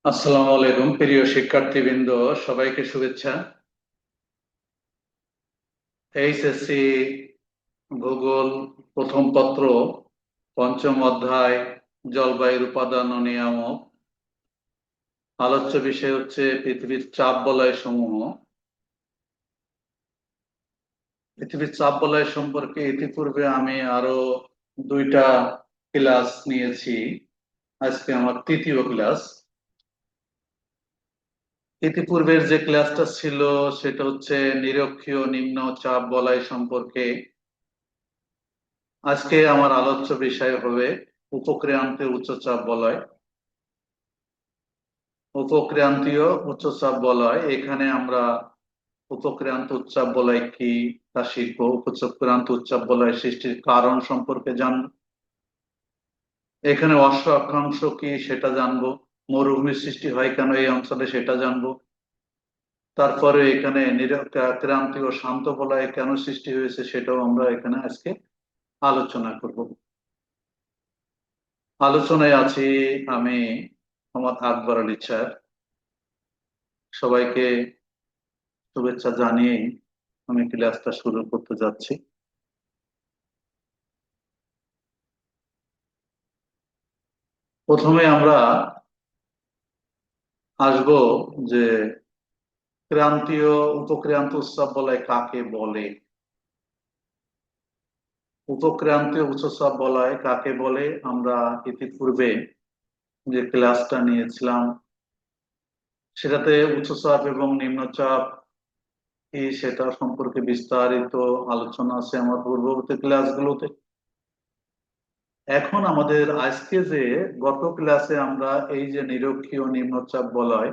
আসসালামু আলাইকুম প্রিয় শিক্ষার্থীবৃন্দ, সবাইকে শুভেচ্ছা। এইচএসসি ভূগোল প্রথম পত্র পঞ্চম অধ্যায় জলবায়ুর উপাদান ও নিয়ামক। আলোচ্য বিষয় হচ্ছে পৃথিবীর চাপ বলয় সমূহ। পৃথিবীর চাপ বলয় সম্পর্কে ইতিপূর্বে আমি আরো দুইটা ক্লাস নিয়েছি। আজকে আমার তৃতীয় ক্লাস। ইতিপূর্বের যে ক্লাসটা ছিল সেটা হচ্ছে নিরক্ষীয় নিম্ন চাপ বলয় সম্পর্কে। আজকে আমার আলোচ্য বিষয় হবে উপক্রান্তীয় উচ্চচাপ বলয়। উপক্রান্তীয় উচ্চচাপ বলয়, এখানে আমরা উপক্রান্ত উচ্চাপ বলয় কি তা শিখবো। উপক্রান্ত উচ্চাপ বলয় সৃষ্টির কারণ সম্পর্কে জানবো। এখানে অশ্ব অক্ষাংশ কি সেটা জানবো। মরুভূমির সৃষ্টি হয় কেন এই অঞ্চলে সেটা জানবো। তারপরে এখানে ক্রান্তীয় শান্ত বলয় কেন সৃষ্টি হয়েছে সেটাও আমরা এখানে আজকে আলোচনা করব। আলোচনায় আছি আমি, মোহাম্মদ আকবর আলী স্যার। সবাইকে শুভেচ্ছা জানিয়েই আমি ক্লাসটা শুরু করতে যাচ্ছি। প্রথমে আমরা আসব যে ক্রান্তীয় উপক্রান্ত উৎসব বলয় কাকে বলে। উপক্রান্তীয় উৎসব বলয় কাকে বলে আমরা ইতিপূর্বে যে ক্লাসটা নিয়েছিলাম সেটাতে উচ্চচাপ এবং নিম্নচাপ কি সেটা সম্পর্কে বিস্তারিত আলোচনা আছে আমার পূর্ববর্তী ক্লাসগুলোতে। এখন আমাদের আজকে যে গত ক্লাসে আমরা এই যে নিরক্ষীয় নিম্নচাপ বলয়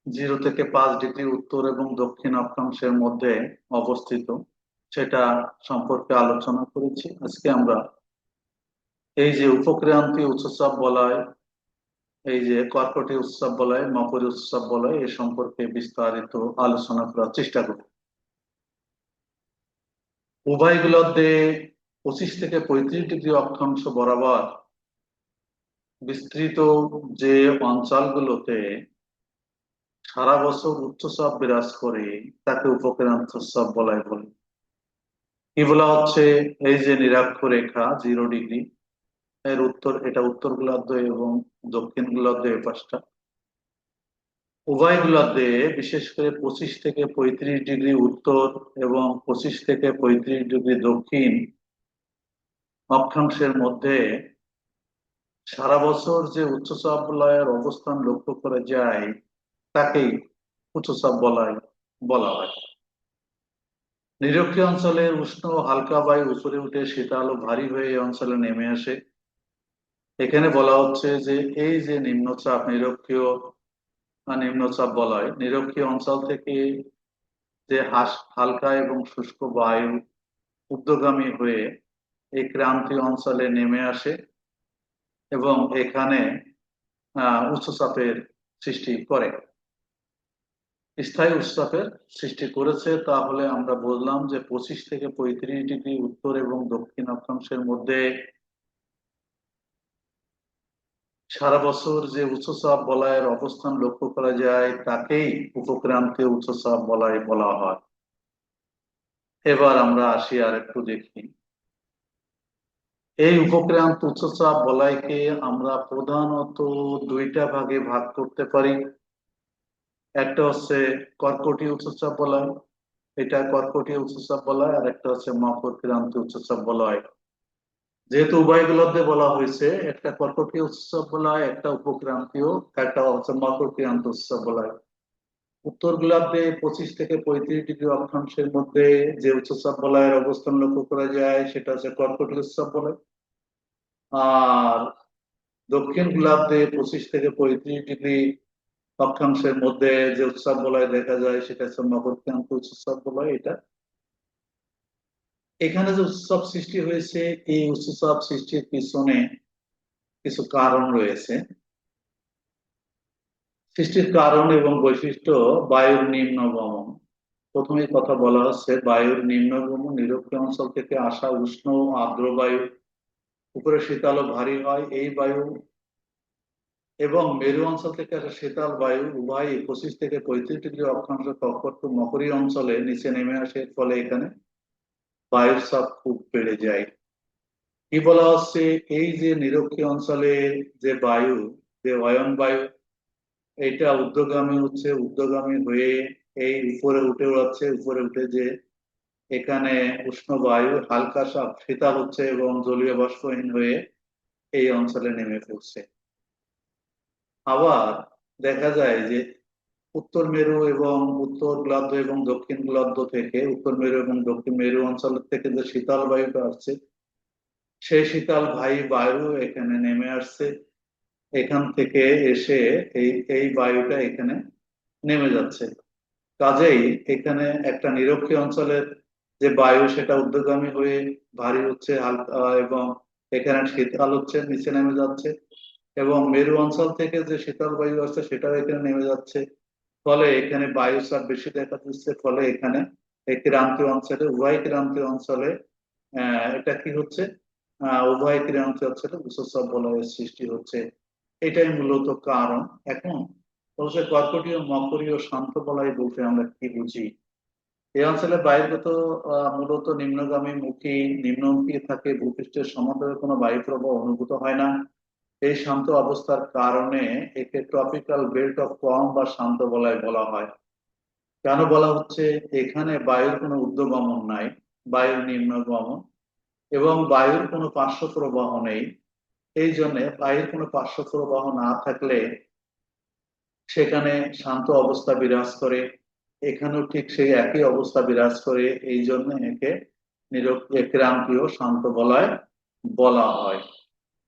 0 থেকে 5 ডিগ্রি উত্তর এবং দক্ষিণ অক্ষাংশের মধ্যে অবস্থিত সেটা সম্পর্কে আলোচনা করেছি। আজকে আমরা এই যে উপক্রান্তীয় উচ্চচাপ বলয়, এই যে কর্কটীয় উৎসব বলয়, মকরী উৎসব বলয় এ সম্পর্কে বিস্তারিত আলোচনা করার চেষ্টা করব। উভয়গুলোতে 25 থেকে 35 ডিগ্রি অক্ষাংশ বরাবর বিস্তৃত যে অঞ্চলগুলোতে সারা বছর উচ্চচাপ বিরাজ করে তাকে উপক্রান্ত উৎসব বলয় বলে। এগুলা হচ্ছে এই যে নিরক্ষরেখা 0 ডিগ্রি, এর উত্তর, এটা উত্তর গোলার্ধ এবং দক্ষিণ গোলার্ধ এই পাশটা। উভয় গোলার্ধে বিশেষ করে 25 থেকে 35 ডিগ্রি উত্তর এবং 25 থেকে 35 ডিগ্রি দক্ষিণ অক্ষাংশের মধ্যে সারা বছর যে উচ্চচাপ বলয়ের অবস্থান লক্ষ্য করা যায় তাকেই উচ্চচাপ বলয় বলা হয়। নিরক্ষীয় অঞ্চলের উষ্ণ ও হালকা বায়ু উপরে উঠে শীতল ও ভারী হয়ে এই অঞ্চলে নেমে আসে। এখানে বলা হচ্ছে যে এই যে নিম্নচাপ নিরক্ষীয় নিম্নচাপ বলয়, নিরক্ষীয় অঞ্চল থেকে যে হালকা এবং শুষ্ক বায়ু ঊর্ধ্বগামী হয়ে এই ক্রান্তীয় অঞ্চলে নেমে আসে এবং এখানে উচ্চচাপের সৃষ্টি করে, স্থায়ী উচ্চচাপের সৃষ্টি করেছে। তাহলে আমরা বললাম যে 25 থেকে 35 ডিগ্রি উত্তর এবং দক্ষিণ অক্ষাংশের মধ্যে সারা বছর যে উচ্চচাপ বলয়ের অবস্থান লক্ষ্য করা যায় তাকেই উপক্রান্তীয় উচ্চচাপ বলয় বলা হয়। এবার আমরা আসি আর একটু দেখি। এই উপক্রান্ত উচ্চচাপ বলয়কে আমরা প্রধানত দুইটা ভাগে ভাগ করতে পারি। একটা হচ্ছে কর্কটীয় উচ্চচাপ বলয়, এটা কর্কটীয় উচ্চচাপ বলয়, আর একটা হচ্ছে মকর ক্রান্তীয় উচ্চচাপ বলয়। যেহেতু উভয়গুলোতে বলা হয়েছে, একটা কর্কটীয় উচ্চচাপ বলয়, একটা উপক্রান্তীয়, একটা হচ্ছে মকর ক্রান্তীয় উচ্চচাপ বলয়। উত্তর গোলার্ধে 25 থেকে 35 ডিগ্রি অক্ষাংশের মধ্যে যে উচ্চচাপ বলয়ের অবস্থান লক্ষ্য করা যায় সেটা হচ্ছে কর্কটীয় উচ্চচাপ বলয়। আর দক্ষিণ গোলার্ধে 25 থেকে 35 ডিগ্রি অক্ষাংশের মধ্যে যে উচ্চচাপ বলয় দেখা যায় সেটা হচ্ছে মকরক্রান্ত উচ্চচাপ বলয়। এটা এখানে যে উচ্চচাপ সৃষ্টি হয়েছে, এই উচ্চচাপ সৃষ্টির পিছনে কিছু কারণ রয়েছে। সৃষ্টির কারণ এবং বৈশিষ্ট্য বায়ুর নিম্নগমন। প্রথমে কথা বলা হচ্ছে বায়ুর নিম্নগমন। নিরক্ষীয় অঞ্চল থেকে আসা উষ্ণ ও আর্দ্র বায়ু উপরে শীতল ও ভারী হয়। এই বায়ু এবং মেরু অঞ্চল থেকে আসা শীতল বায়ু উভয়ই 25 থেকে 35 ডিগ্রি অক্ষাংশ কক্ষপথ মকরী অঞ্চলে নিচে নেমে আসে, এর ফলে এখানে বায়ুর চাপ খুব বেড়ে যায়। কি বলা হচ্ছে, এই যে নিরক্ষীয় অঞ্চলে যে বায়ু, যে অয়ন বায়ু, এটা ঊর্ধ্বগামী হচ্ছে, ঊর্ধ্বগামী হয়ে এই উপরে উঠে যাচ্ছে, উপরে উঠে যে এখানে উষ্ণ বায়ু হালকা শীতল হচ্ছে এবং জলীয় বাষ্পহীন হয়ে এই অঞ্চলে নেমে পড়ছে। আবার দেখা যায় যে উত্তর মেরু এবং উত্তর গোলার্ধ এবং দক্ষিণ গোলার্ধ থেকে, উত্তর মেরু এবং দক্ষিণ মেরু অঞ্চল থেকে যে শীতল বায়ুটা আসছে, সেই শীতল বায়ু এখানে নেমে আসছে, এখান থেকে এসে এই এই বায়ুটা এখানে নেমে যাচ্ছে। কাজেই এখানে একটা নিরক্ষীয় অঞ্চলের যে বায়ু সেটা ঊর্ধ্বগামী হয়ে ভারী হচ্ছে হালকা, এবং এখানে শীতল হচ্ছে, নিচে নেমে যাচ্ছে। এবং মেরু অঞ্চল থেকে যে শীতল বায়ু আসছে সেটাও এখানে নেমে যাচ্ছে, ফলে এখানে বায়ু চাপ বেশি দেখা দিচ্ছে। ফলে এখানে এই ক্রান্তীয় অঞ্চলে, উভয় ক্রান্তীয় অঞ্চলে এটা কি হচ্ছে, উভয় ক্রান্তীয় অঞ্চলে উচ্চচাপ বলয়ের সৃষ্টি হচ্ছে। এটাই মূলত কারণ। এখন অবশ্যই কর্কটীয়, মকরীয়, শান্ত বলয় বলতে আমরা কি বুঝি? এই অঞ্চলে বায়ুগত মূলত নিম্নগামী মুখী, নিম্নমুখী থাকে, ভূপৃষ্ঠের সমতলে কোনো বায়ু প্রবাহ অনুভূত হয় না। এই শান্ত অবস্থার কারণে একে ট্রপিক্যাল বেল্ট অফ কম বা শান্ত বলয় বলা হয়। কেন বলা হচ্ছে? এখানে বায়ুর কোনো ঊর্ধ্বগমন নাই, বায়ুর নিম্নগমন, এবং বায়ুর কোনো পার্শ্ব প্রবাহ নেই। এই জন্য বায়ুর কোনো পার্শ্ব প্রবাহ না থাকলে সেখানে শান্ত অবস্থা বিরাজ করে। এখানেও ঠিক সেই একই অবস্থা বিরাজ করে, এই জন্য একে ক্রান্তীয় শান্ত বলয় বলা হয়।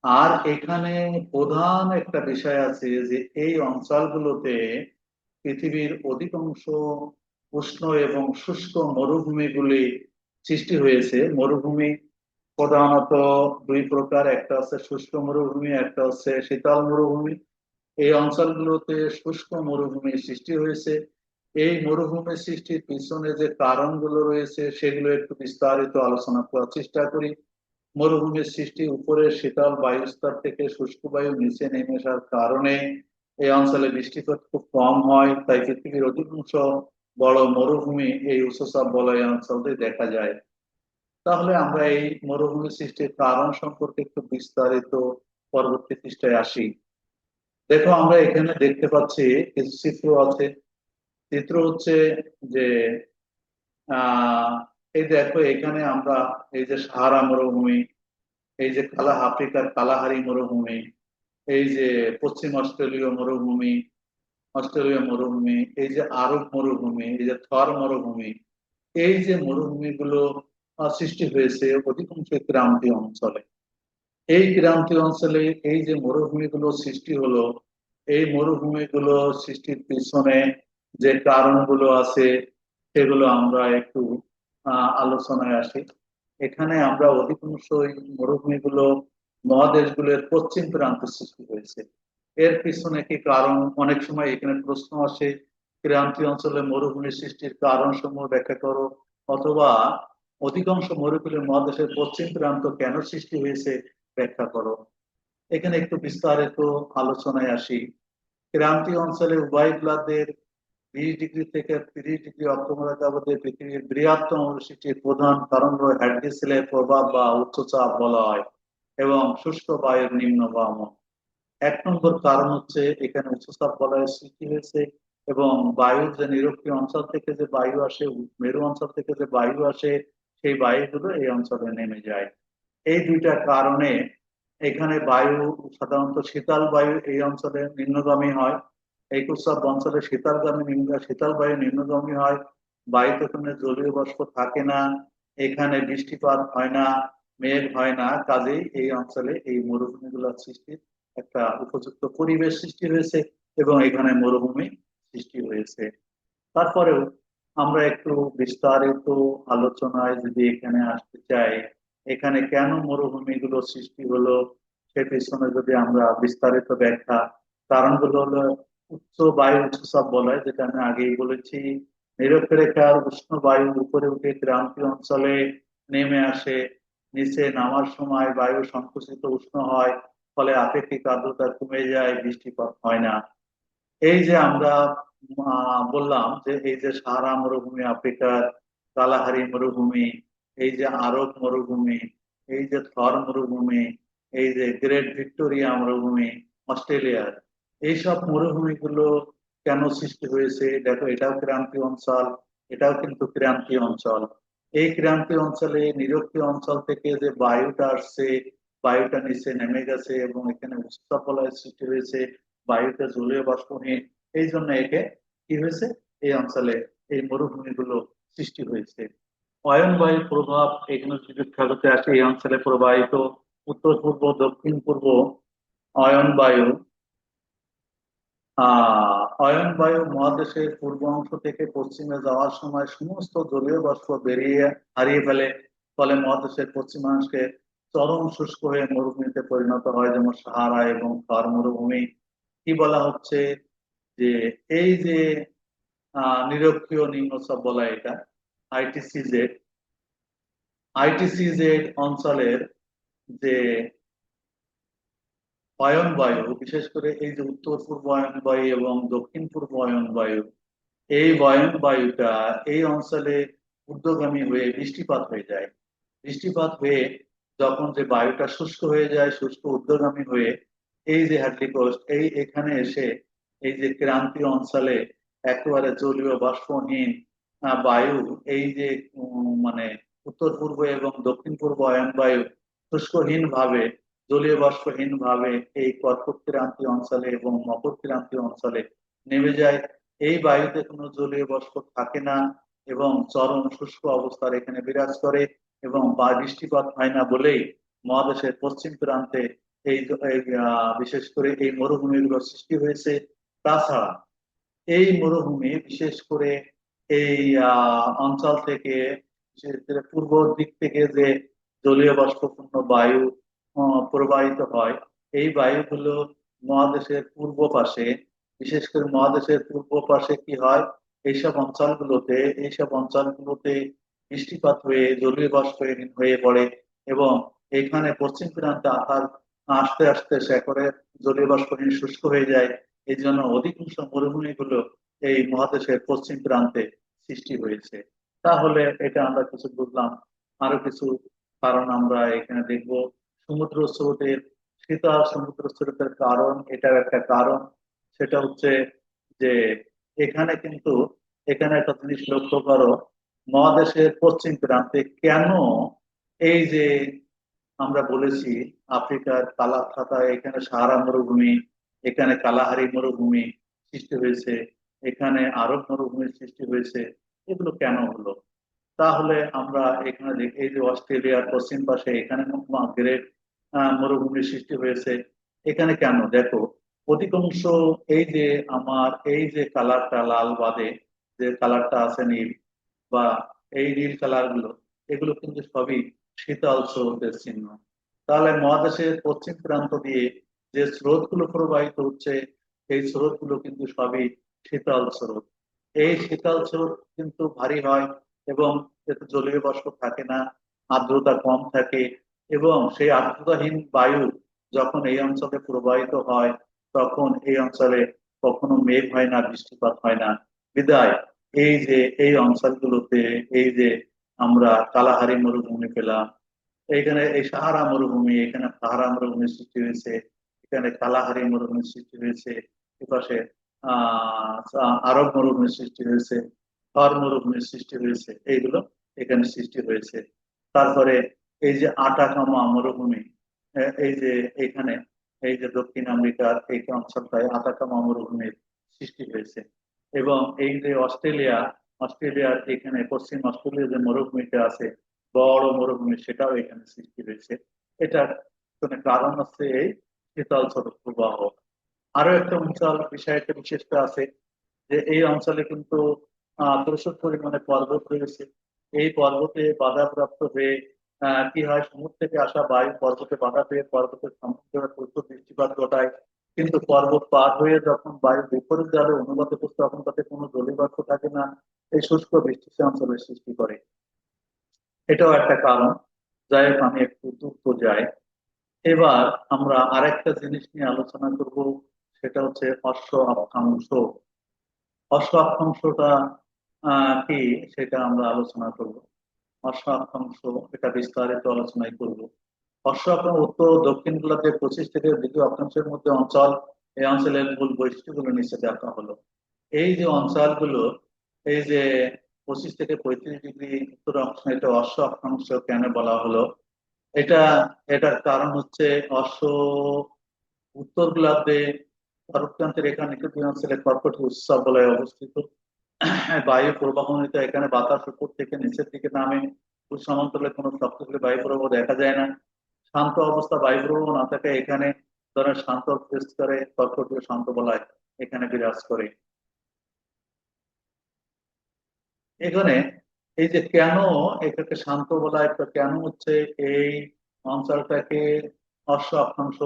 আর এখানে প্রধান একটা বিষয় আছে যে এই অঞ্চলগুলোতে পৃথিবীর অধিকাংশ উষ্ণ এবং শুষ্ক মরুভূমিগুলি সৃষ্টি হয়েছে। মরুভূমি প্রধানত দুই প্রকার, একটা হচ্ছে শুষ্ক মরুভূমি, একটা হচ্ছে শীতল মরুভূমি। এই অঞ্চলগুলোতে শুষ্ক মরুভূমি সৃষ্টি হয়েছে। এই মরুভূমি সৃষ্টির পিছনে যে কারণগুলো রয়েছে সেগুলো একটু বিস্তারিত আলোচনা করার চেষ্টা করি। মরুভূমির সৃষ্টি উপরের শীতল বায়ুস্তর থেকে শুষ্ক বায়ু নিচে নেমে আসার কারণে এই অঞ্চলে বৃষ্টিপাত খুব কম হয়, তাই পৃথিবীর অধিকাংশ বড় মরুভূমি এই উচ্চচাপ বলয় অঞ্চলে দেখা যায়। তাহলে আমরা এই মরুভূমি সৃষ্টির কারণ সম্পর্কে একটু বিস্তারিত পরবর্তী পৃষ্ঠায় আসি। দেখো, আমরা এখানে দেখতে পাচ্ছি কিছু চিত্র আছে। চিত্র হচ্ছে যে আহ এই দেখো, এখানে আমরা এই যে সাহারা মরুভূমি, এই যে আফ্রিকার কালাহারি মরুভূমি, এই যে পশ্চিম অস্ট্রেলীয় মরুভূমি, এই যে আরব মরুভূমি, এই যে থর মরুভূমি, এই যে মরুভূমিগুলো সৃষ্টি হয়েছে অধিকাংশ ক্রান্তীয় অঞ্চলে। এই ক্রান্তীয় অঞ্চলে এই যে মরুভূমিগুলো সৃষ্টি হলো, এই মরুভূমিগুলো সৃষ্টির পিছনে যে কারণগুলো আছে সেগুলো আমরা একটু আলোচনায় আসি। এখানে আমরা অধিকাংশ এই মরুভূমিগুলো মহাদেশগুলোর পশ্চিম প্রান্তে সৃষ্টি হয়েছে। এর পিছনে কি কারণ? অনেক সময় এখানে প্রশ্ন আসে, ক্রান্তীয় অঞ্চলে মরুভূমি সৃষ্টির কারণ সমূহ ব্যাখ্যা করো, অথবা অধিকাংশ মরুভূমি মহাদেশের পশ্চিম প্রান্ত কেন সৃষ্টি হয়েছে ব্যাখ্যা করো। এখানে একটু বিস্তারিত আলোচনায় আসি। ক্রান্তীয় অঞ্চলে উভয় গোলার্ধের 20 ডিগ্রি থেকে 30 ডিগ্রি অক্ষরেখার মধ্যে পৃথিবীর বৃহত্তম সৃষ্টির প্রধান কারণ হল হ্যাডগেসেলের প্রভাব বা উচ্চচাপ বলয় এবং শুষ্ক বায়ুর নিম্নগমন। 1 নম্বর কারণ হচ্ছে এখানে উচ্চচাপ বলয়ের সৃষ্টি হয়েছে, এবং বায়ুর যে নিরক্ষীয় অঞ্চল থেকে যে বায়ু আসে, মেরু অঞ্চল থেকে যে বায়ু আসে, সেই বায়ুগুলো এই অঞ্চলে নেমে যায়। এই দুইটা কারণে এখানে বায়ু, সাধারণত শীতল বায়ু এই অঞ্চলে নিম্নগামী হয়। এই উৎসব অঞ্চলে শীতল বায়ু নিম্নগামী হয়। বায়ুতে কোনো জলীয় বাষ্প থাকে না, এখানে বৃষ্টিপাত হয় না, মেঘ হয় না। কাজেই এই অঞ্চলে এই মরুভূমিগুলোর সৃষ্টির একটা উপযুক্ত পরিবেশ সৃষ্টি হয়েছে, এবং এখানে মরুভূমি সৃষ্টি হয়েছে। তারপরেও আমরা একটু বিস্তারিত আলোচনায় যদি এখানে আসতে চাই, এখানে কেন মরুভূমিগুলো সৃষ্টি হলো সে পিছনে যদি আমরা বিস্তারিত ব্যাখ্যা, কারণগুলো হলো উচ্চচাপ বলয়, যেটা আমি আগেই বলেছি। নিরক্ষরেখার উষ্ণ বায়ু উপরে উঠে ক্রান্তীয় অঞ্চলে নেমে আসে, নিচে নামার সময় বায়ু সংকুচিত উষ্ণ হয়, ফলে আপেক্ষিক আর্দ্রতা কমে যায়, বৃষ্টিপাত হয় না। এই যে আমরা বললাম যে এই যে সাহারা মরুভূমি আফ্রিকার, কালাহারি মরুভূমি, এই যে আরব মরুভূমি, এই যে থর মরুভূমি, এই যে গ্রেট ভিক্টোরিয়া মরুভূমি অস্ট্রেলিয়ার, এইসব মরুভূমিগুলো কেন সৃষ্টি হয়েছে? দেখো, এটাও ক্রান্তীয় অঞ্চল, এটাও কিন্তু ক্রান্তীয় অঞ্চল। এই ক্রান্তীয় অঞ্চলে নিরক্ষীয় অঞ্চল থেকে যে বায়ুটা আসছে, বায়ুটা নিচে নেমে গেছে এবং এখানে উষ্ণতাবলয়ের সৃষ্টি হয়েছে, বায়ুতে জলীয় বাষ্প নিয়ে, এই জন্য একে কি হয়েছে, এই অঞ্চলে এই মরুভূমিগুলো সৃষ্টি হয়েছে। অয়ন বায়ুর প্রভাব এখানে যদি খেয়ালতে আসে, এই অঞ্চলে প্রবাহিত উত্তর পূর্ব দক্ষিণ পূর্ব অয়ন বায়ু, অয়ন বায়ু মহাদেশের পূর্ব অংশ থেকে পশ্চিমে যাওয়ার সময় সমস্ত জলীয় বাষ্প বেরিয়ে হারিয়ে ফেলে। ফলে মহাদেশের পশ্চিমাংশে চরম শুষ্ক হয়ে মরুভূমিতে পরিণত হয়, যেমন সাহারা এবং থর মরুভূমি। কি বলা হচ্ছে যে এই যে নিরক্ষীয় নিম্নচাপ বলা এটা, আইটিসিজেড, আইটিসিজেড অঞ্চলের যে অয়ন বায়ু, বিশেষ করে এই যে উত্তর পূর্ব অয়ন বায়ু এবং দক্ষিণ পূর্ব অয়ন বায়ু, এই অয়ন বায়ুটা এই অঞ্চলে ঊর্ধ্বগামী হয়ে বৃষ্টিপাত হয়ে যায়। বৃষ্টিপাত হয়ে যখন যে বায়ুটা শুষ্ক হয়ে যায়, শুষ্ক ঊর্ধ্বগামী হয়ে এই যে হ্যাডলি কোস্ট, এই এখানে এসে এই যে ক্রান্তীয় অঞ্চলে একেবারে জলীয় বাষ্পহীন বায়ু, এই যে মানে উত্তর পূর্ব এবং দক্ষিণ পূর্ব অয়ন বায়ু শুষ্কহীন ভাবে, জলীয় বাষ্পহীন ভাবে এই কর্কট ক্রান্তীয় অঞ্চলে এবং মকর ক্রান্তীয় অঞ্চলে নেমে যায়। এই বায়ুতে কোনো জলীয় বাষ্প থাকে না এবং চরম শুষ্ক অবস্থার এখানে বিরাজ করে এবং বৃষ্টিপাত হয় না বলেই মহাদেশের পশ্চিম প্রান্তে বিশেষ করে এই মরুভূমিগুলোর সৃষ্টি হয়েছে। তাছাড়া এই মরুভূমি বিশেষ করে এই অঞ্চল থেকে, বিশেষ করে পূর্ব দিক থেকে যে জলীয় বাষ্পপূর্ণ বায়ু প্রবাহিত হয়, এই বায়ুগুলো মহাদেশের পূর্ব পাশে, বিশেষ করে মহাদেশের পূর্ব পাশে কি হয়, এইসব অঞ্চলগুলোতে বৃষ্টিপাত হয়ে জলীয় বাষ্প হয়ে পড়ে এবং এখানে পশ্চিম প্রান্তে আস্তে আস্তে শেকড়ে জলীয় বাষ্পহীন শুষ্ক হয়ে যায়। এই জন্য অধিকাংশ মরুভূমিগুলো এই মহাদেশের পশ্চিম প্রান্তে সৃষ্টি হয়েছে। তাহলে এটা আমরা কিছু বুঝলাম। আরো কিছু কারণ আমরা এখানে দেখব। সমুদ্র স্রোতের, শীতল সমুদ্র স্রোতের কারণ, এটার একটা কারণ, সেটা হচ্ছে যে এখানে কিন্তু, এখানে একটা জিনিস লক্ষ্য করো, মহাদেশের পশ্চিম প্রান্তে কেন এই যে আমরা বলেছি আফ্রিকার কালা খাতা, এখানে সাহারা মরুভূমি, এখানে কালাহারি মরুভূমি সৃষ্টি হয়েছে, এখানে আরব মরুভূমির সৃষ্টি হয়েছে, এগুলো কেন হলো? তাহলে আমরা এখানে দেখি এই যে অস্ট্রেলিয়ার পশ্চিম পাশে এখানে গ্রেট মরুভূমির সৃষ্টি হয়েছে। এখানে কেন দেখো, অধিকাংশ এই যে আমার এই যে কালারটা লাল বাদে যে কালারটা আছে নীল, বা এই নীল কালার গুলো, এগুলো কিন্তু সবই শীতল স্রোতের চিহ্ন। তাহলে মহাদেশের পশ্চিম প্রান্ত দিয়ে যে স্রোত গুলো প্রবাহিত হচ্ছে, এই স্রোত গুলো কিন্তু সবই শীতল স্রোত। এই শীতল স্রোত কিন্তু ভারী হয় এবং এতে জলীয় বাষ্প থাকে না, আর্দ্রতা কম থাকে এবং সেই আর্দ্রতাহীন বায়ু যখন এই অঞ্চলে প্রবাহিত হয়, তখন এই অঞ্চলে কখনো মেঘ হয় না, বৃষ্টিপাত হয় না। বিদায় এই যে এই অঞ্চলগুলোতে এই যে আমরা কালাহারি মরুভূমি পেলাম, এইখানে এই সাহারা মরুভূমি, এখানে সাহারা মরুভূমির সৃষ্টি হয়েছে, এখানে কালাহারি মরুভূমির সৃষ্টি হয়েছে, এপাশে আরব মরুভূমির সৃষ্টি হয়েছে, থর মরুভূমির সৃষ্টি হয়েছে, এইগুলো এখানে সৃষ্টি হয়েছে। তারপরে এই যে আটাকামা মরুভূমি, এই যে এখানে এই যে দক্ষিণ আমেরিকার এই অঞ্চলটায় আটাকামা মরুভূমির সৃষ্টি হয়েছে। এবং এই যে অস্ট্রেলিয়ার এখানে পশ্চিম অস্ট্রেলিয়ার যে মরুভূমিটা আছে, বড় মরুভূমি, সেটাও এখানে সৃষ্টি হয়েছে। এটার পিছনে কারণ হচ্ছে এই শীতল স্রোত প্রবাহ। আরো একটা অঞ্চল বিষয়টা বিশেষটা আছে যে এই অঞ্চলে কিন্তু প্রচুর পরিমাণে পর্বত রয়েছে। এই পর্বতে বাধাপ্রাপ্ত হয়ে কি হয়, সমুদ্র থেকে আসা বায়ু পর্বতে বাধা পেয়ে পর্বতের সম্মুখে প্রচুর বৃষ্টিপাত ঘটায়। কিন্তু পর্বত পার হয়ে যখন বায়ু বিপরীত দিকে অনুপাতে করছে, তখন তাতে কোনো জলীয়বাষ্প থাকে না, এই শুষ্ক বৃষ্টির অঞ্চলের সৃষ্টি করে। এটাও একটা কারণ। যাই হোক, আমি একটু দ্রুত যাই। এবার আমরা আরেকটা জিনিস নিয়ে আলোচনা করব, সেটা হচ্ছে অশ্ব অক্ষাংশ। অশ্ব অক্ষাংশটা কি, সেটা আমরা আলোচনা করব। অশ্ব অক্ষাংশ, এটা বিস্তারিত আলোচনায় করব। অশ্ব অক্ষাংশ উত্তর ও দক্ষিণ গোলার্ধের 25 থেকে দ্বিতীয় অক্ষাংশের মধ্যে অঞ্চল। এই অঞ্চলের মূল বৈশিষ্ট্যগুলো নিচে দেখা হলো। এই যে অঞ্চলগুলো, এই যে 25 থেকে 35 ডিগ্রি উত্তর অক্ষ, এটা অশ্ব অক্ষাংশ কেন বলা হলো? এটা, এটার কারণ হচ্ছে অশ্ব উত্তর গোলার্ধে শরৎক্রান্তির রেখা নিকটবর্তী অঞ্চলে কর্কট উৎসব বলয়ে অবস্থিত। বায়ু প্রবাহিত, এখানে বাতাস উপর থেকে নিচের দিকে নামে। সমান্তরালে কোনো শক্তিশালী বায়ু প্রবাহ দেখা যায় না। শান্ত অবস্থা, বায়ু প্রবাহ না থাকে এখানে। ধরেন শান্ত স্তরে কর্কটীয় শান্ত বলয় এখানে বিরাজ করে। এখানে এই যে কেন এটাকে শান্ত বলা, একটা কেন হচ্ছে এই অঞ্চলটাকে অশ্ব অক্ষাংশ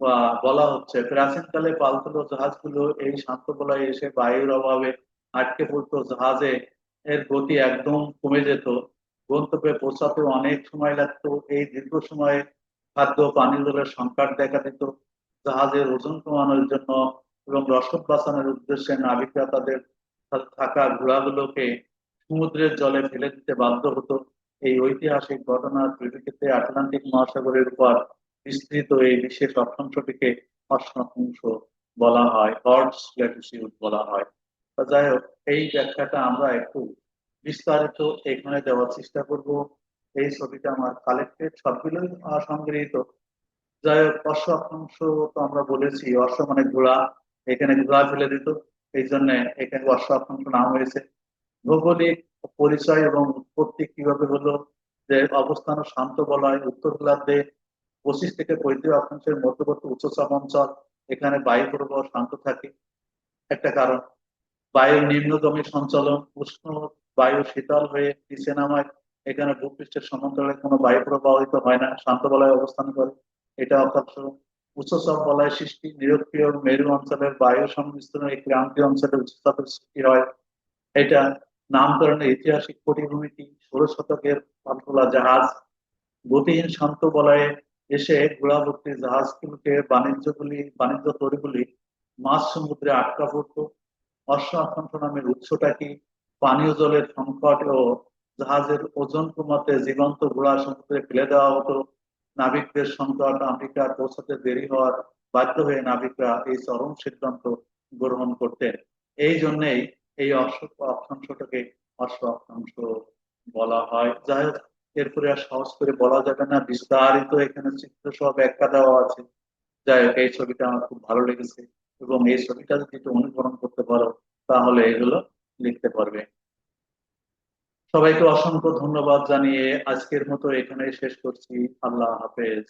বা বলা হচ্ছে, প্রাচীনকালে পালতোলা জাহাজগুলো এই শান্ত বলয়ে এসে বায়ুর অভাবে আটকে পড়তো। জাহাজে এর গতি একদম কমে যেত, গন্তব্যে পৌঁছাতে অনেক সময় লাগতো। এই দীর্ঘ সময়ে খাদ্য পানীয় জলের সংকট দেখা দিত। জাহাজের ওজন কমানোর জন্য এবং রসদ বাঁচানোর উদ্দেশ্যে নাবিকরা তাদের থাকা ঘোড়াগুলোকে সমুদ্রের জলে ফেলে দিতে বাধ্য হতো। এই ঐতিহাসিক ঘটনার পরিপ্রেক্ষিতে আটলান্টিক মহাসাগরের উপর বিস্তৃত এই বিশেষ অক্ষাংশটিকে অক্ষাংশ বলা হয়, হর্স ল্যাটিটিউড বলা হয়। তো যাই হোক, এই ব্যাখ্যাটা আমরা একটু বিস্তারিত এখানে দেওয়ার চেষ্টা করব। এই ছবিটা আমার কালেক্টেড, সবগুলোই সংগৃহীত। যাই হোক, অশ্ব অক্ষাংশ তো আমরা বলেছি, অশ্ব মানে ঘোড়া, এখানে ঘোড়া ফেলে দিত, এই জন্য এখানে অশ্ব অক্ষাংশ নাম হয়েছে। ভৌগোলিক পরিচয় এবং উৎপত্তি কিভাবে হলো? যে অবস্থান ও শান্ত বলয় উত্তর গোলার্ধে 25 থেকে 35 মধ্যবর্তী উচ্চচাপ অঞ্চল, এখানে বায়ু প্রবাহ শান্ত থাকে, একটা কারণ। বায়ুর নিম্নগামী সঞ্চালন, উষ্ণ বায়ু শীতল হয়ে নিচে নামায়, এখানে ভূপৃষ্ঠের সমান্তরালে কোনো বায়ু প্রবাহিত হয় না, শান্ত বলয়ে অবস্থান করে, এটা অক্ষাংশ। উচ্চচাপ বলয় সৃষ্টি, নিরক্ষীয় মেরু অঞ্চলের বায়ু সংমিশ্রণে এই ক্রান্তীয় অঞ্চলে উচ্চচাপের সৃষ্টি হয়, এটা। নামকরণের ঐতিহাসিক পটভূমি কি? 16 শতকের পালতোলা জাহাজ গতিহীন শান্ত বলয়ে এসে গোড়াভর্তি জাহাজগুলোকে বাণিজ্য তরীগুলি মাঝ সমুদ্রে আটকা পড়তো। অশ্ব আকাঙ্ক্ষা নামের উৎসটা কি? পানীয় জলের সংকট ও জাহাজের ওজন কমাতে জীবন্ত ঘোড়া সমুদ্রে ফেলে দেওয়া হতো। নাবিকদের সংকট, আমেরিকার পৌঁছাতে দেরি হওয়ার বাধ্য হয়ে নাবিকরা এই চরম সিদ্ধান্ত গ্রহণ করতেন। এই জন্যেই এই অক্ষাংশটাকে অশ্ব অক্ষাংশ বলা হয়। যাই হোক, এরপরে আর সহজ করে বলা যাবে না, বিস্তারিত এখানে চিত্র সহ ব্যাখ্যা দেওয়া আছে। যাই হোক, এই ছবিটা আমার খুব ভালো লেগেছে, এবং এই ছবিটা যদি একটু অনুকরণ করতে পারো তাহলে এগুলো লিখতে পারবে। সবাইকে অসংখ্য ধন্যবাদ জানিয়ে আজকের মতো এখানে শেষ করছি। আল্লাহ হাফেজ।